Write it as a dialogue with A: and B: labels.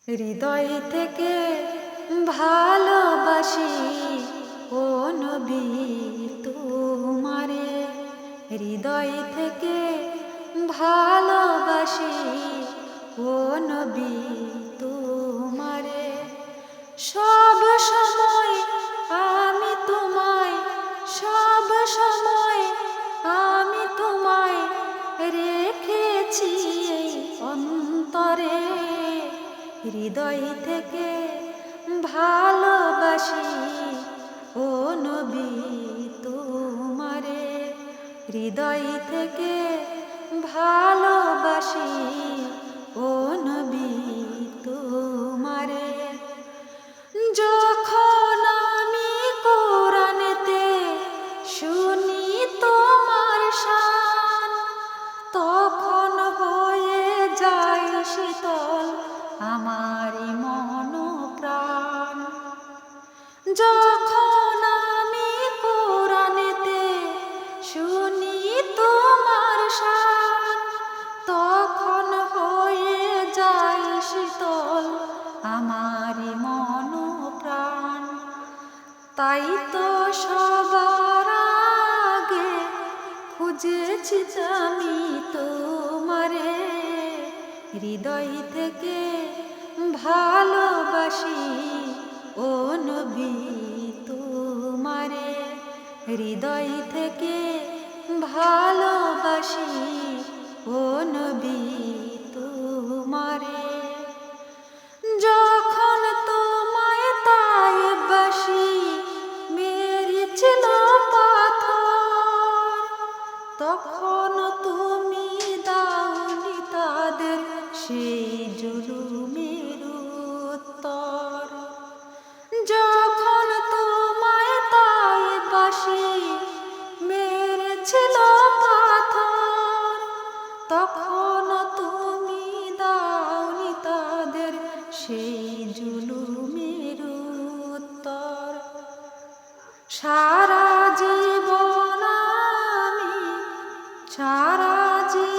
A: হৃদয় থেকে ভালোবাসি ও নবী তোমারে, হৃদয় থেকে ভালোবাসি ও নবী তোমারে। সব সময় আমি তোমায়, সব সময় আমি তোমায় রেখেছি এই অন্তরে। হৃদয় থেকে ভালোবাসি ও নবী তোমারে, হৃদয় থেকে ভালোবাসি ও নবী তোমারে। যখন আমি কোরআনেতে শুনি তোমার শান, তখন হয়ে যায় শীতল আমারি মন প্রাণ। যখন আমি কোরআনেতে শুনি তোমার শান, তখন হয়ে যায় শীতল আমারি মন প্রাণ। তাই তো সবার আগে খুঁজেছি আমি তোমারে, হৃদয় থেকে ভালোবাসি ও নবী তোমারে, হৃদয় থেকে ভালোবাসি ও নবী তোমারে। যখন তোমায় তায়েববাসী মেরেছিল পাথর, তখন তুমি দাওনি তাদের সেই জুলুমের উত্তর। যখন তোমায় তায়েববাসী মেরেছিল পাথর, তখন তুমি দাওনি তাদের সেই জুলুমের উত্তর। সারা জীবন আমি, সারা জীবন